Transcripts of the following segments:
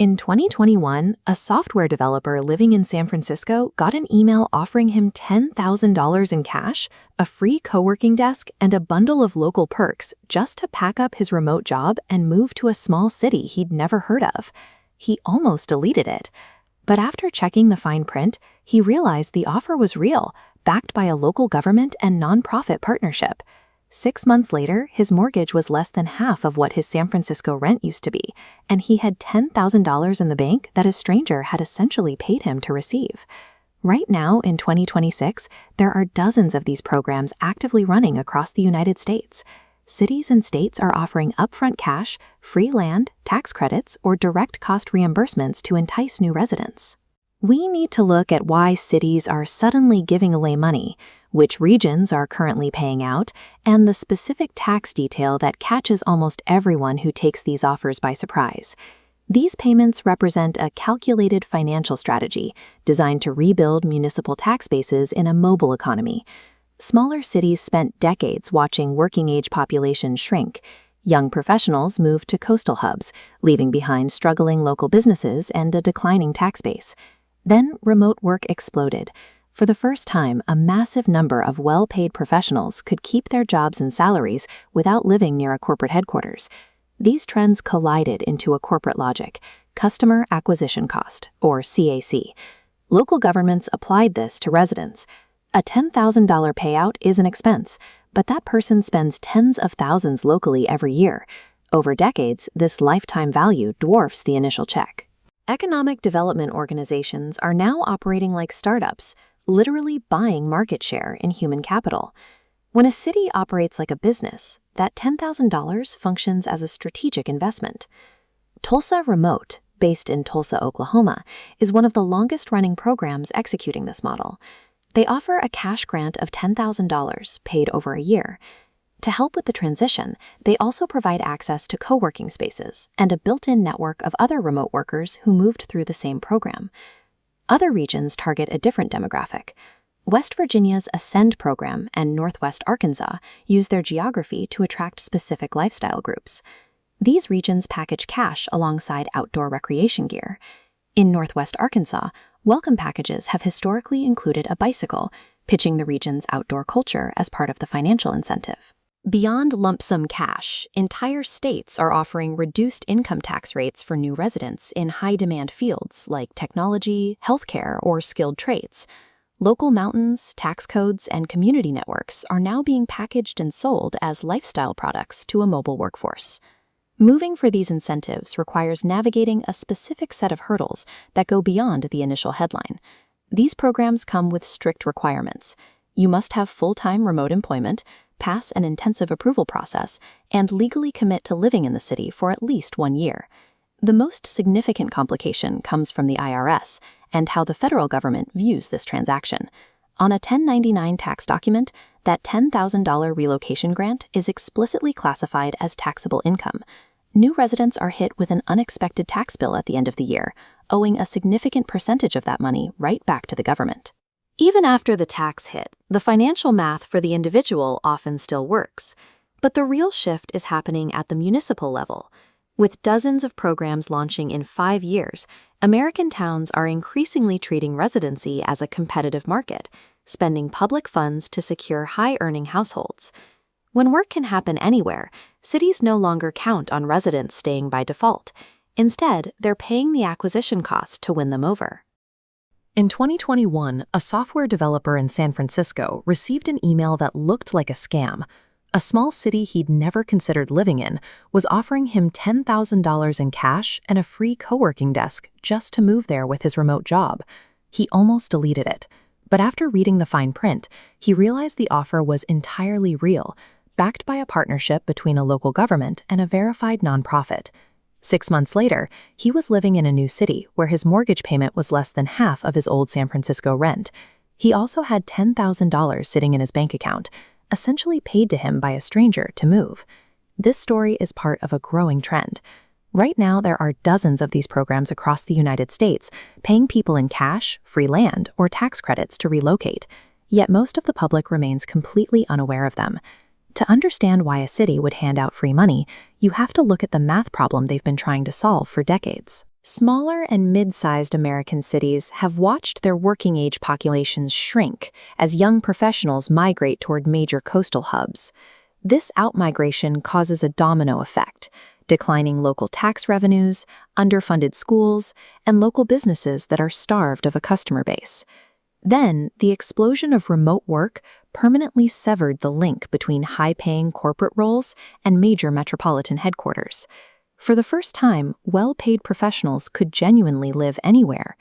In 2021, a software developer living in San Francisco got an email offering him $10,000 in cash, a free co-working desk, and a bundle of local perks just to pack up his remote job and move to a small city he'd never heard of. He almost deleted it. But after checking the fine print, he realized the offer was real, backed by a local government and nonprofit partnership. 6 months later, his mortgage was less than half of what his San Francisco rent used to be, and he had $10,000 in the bank that a stranger had essentially paid him to receive. Right now, in 2026, there are dozens of these programs actively running across the United States. Cities and states are offering upfront cash, free land, tax credits, or direct cost reimbursements to entice new residents. We need to look at why cities are suddenly giving away money, which regions are currently paying out, and the specific tax detail that catches almost everyone who takes these offers by surprise. These payments represent a calculated financial strategy designed to rebuild municipal tax bases in a mobile economy. Smaller cities spent decades watching working-age populations shrink. Young professionals moved to coastal hubs, leaving behind struggling local businesses and a declining tax base. Then remote work exploded. For the first time, a massive number of well-paid professionals could keep their jobs and salaries without living near a corporate headquarters. These trends collided into a corporate logic: customer acquisition cost, or CAC. Local governments applied this to residents. A $10,000 payout is an expense, but that person spends tens of thousands locally every year. Over decades, this lifetime value dwarfs the initial check. Economic development organizations are now operating like startups, literally buying market share in human capital. When a city operates like a business, that $10,000 functions as a strategic investment. Tulsa Remote, based in Tulsa, Oklahoma, is one of the longest-running programs executing this model. They offer a cash grant of $10,000 paid over a year. To help with the transition, they also provide access to co-working spaces and a built-in network of other remote workers who moved through the same program. Other regions target a different demographic. West Virginia's Ascend program and Northwest Arkansas use their geography to attract specific lifestyle groups. These regions package cash alongside outdoor recreation gear. In Northwest Arkansas, welcome packages have historically included a bicycle, pitching the region's outdoor culture as part of the financial incentive. Beyond lump sum cash, entire states are offering reduced income tax rates for new residents in high-demand fields like technology, healthcare, or skilled trades. Local mountains, tax codes, and community networks are now being packaged and sold as lifestyle products to a mobile workforce. Moving for these incentives requires navigating a specific set of hurdles that go beyond the initial headline. These programs come with strict requirements. You must have full-time remote employment, pass an intensive approval process, and legally commit to living in the city for at least 1 year. The most significant complication comes from the IRS and how the federal government views this transaction. On a 1099 tax document, that $10,000 relocation grant is explicitly classified as taxable income. New residents are hit with an unexpected tax bill at the end of the year, owing a significant percentage of that money right back to the government. Even after the tax hit, the financial math for the individual often still works. But the real shift is happening at the municipal level. With dozens of programs launching in 5 years, American towns are increasingly treating residency as a competitive market, spending public funds to secure high-earning households. When work can happen anywhere, cities no longer count on residents staying by default. Instead, they're paying the acquisition cost to win them over. In 2021, a software developer in San Francisco received an email that looked like a scam. A small city he'd never considered living in was offering him $10,000 in cash and a free co-working desk just to move there with his remote job. He almost deleted it. But after reading the fine print, he realized the offer was entirely real, backed by a partnership between a local government and a verified nonprofit. 6 months later, he was living in a new city where his mortgage payment was less than half of his old San Francisco rent. He also had $10,000 sitting in his bank account, essentially paid to him by a stranger to move. This story is part of a growing trend. Right now, there are dozens of these programs across the United States, paying people in cash, free land, or tax credits to relocate. Yet most of the public remains completely unaware of them. To understand why a city would hand out free money, you have to look at the math problem they've been trying to solve for decades. Smaller and mid-sized American cities have watched their working-age populations shrink as young professionals migrate toward major coastal hubs. This outmigration causes a domino effect, declining local tax revenues, underfunded schools, and local businesses that are starved of a customer base. Then, the explosion of remote work permanently severed the link between high-paying corporate roles and major metropolitan headquarters. For the first time, well-paid professionals could genuinely live anywhere.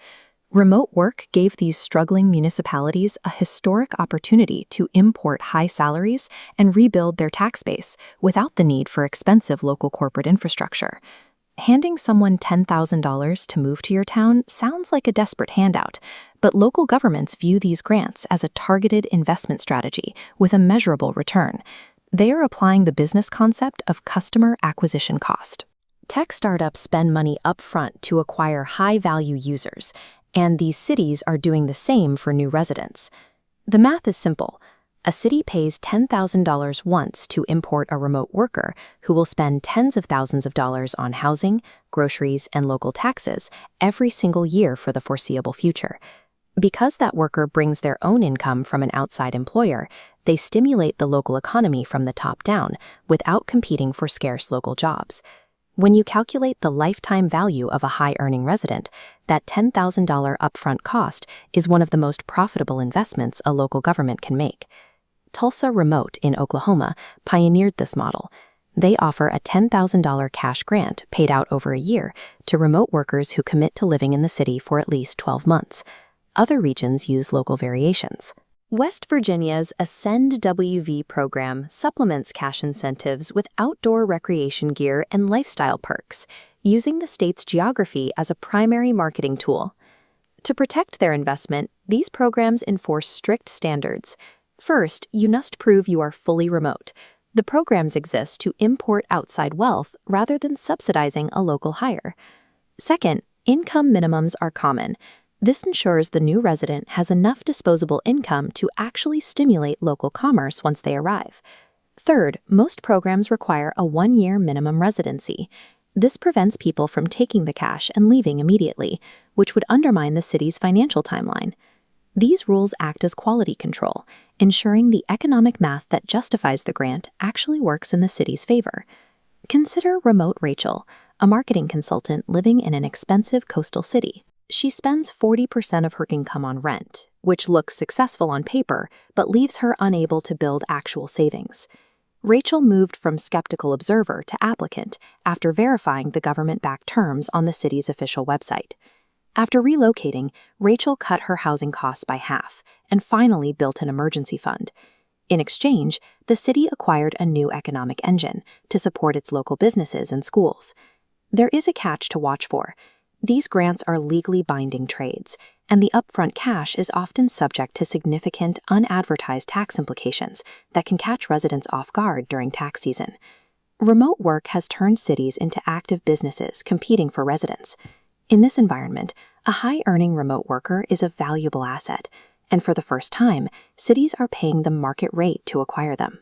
Remote work gave these struggling municipalities a historic opportunity to import high salaries and rebuild their tax base without the need for expensive local corporate infrastructure. Handing someone $10,000 to move to your town sounds like a desperate handout, but local governments view these grants as a targeted investment strategy with a measurable return. They are applying the business concept of customer acquisition cost. Tech startups spend money upfront to acquire high-value users, and these cities are doing the same for new residents. The math is simple. A city pays $10,000 once to import a remote worker who will spend tens of thousands of dollars on housing, groceries, and local taxes every single year for the foreseeable future. Because that worker brings their own income from an outside employer, they stimulate the local economy from the top down without competing for scarce local jobs. When you calculate the lifetime value of a high-earning resident, that $10,000 upfront cost is one of the most profitable investments a local government can make. Tulsa Remote in Oklahoma pioneered this model. They offer a $10,000 cash grant paid out over a year to remote workers who commit to living in the city for at least 12 months. Other regions use local variations. West Virginia's Ascend WV program supplements cash incentives with outdoor recreation gear and lifestyle perks, using the state's geography as a primary marketing tool. To protect their investment, these programs enforce strict standards. First, you must prove you are fully remote. The programs exist to import outside wealth rather than subsidizing a local hire. Second, income minimums are common. This ensures the new resident has enough disposable income to actually stimulate local commerce once they arrive. Third, most programs require a 1-year minimum residency. This prevents people from taking the cash and leaving immediately, which would undermine the city's financial timeline. These rules act as quality control, ensuring the economic math that justifies the grant actually works in the city's favor. Consider Remote Rachel, a marketing consultant living in an expensive coastal city. She spends 40% of her income on rent, which looks successful on paper, but leaves her unable to build actual savings. Rachel moved from skeptical observer to applicant after verifying the government-backed terms on the city's official website. After relocating, Rachel cut her housing costs by half and finally built an emergency fund. In exchange, the city acquired a new economic engine to support its local businesses and schools. There is a catch to watch for. These grants are legally binding trades, and the upfront cash is often subject to significant, unadvertised tax implications that can catch residents off guard during tax season. Remote work has turned cities into active businesses competing for residents. In this environment, a high-earning remote worker is a valuable asset, and for the first time, cities are paying the market rate to acquire them.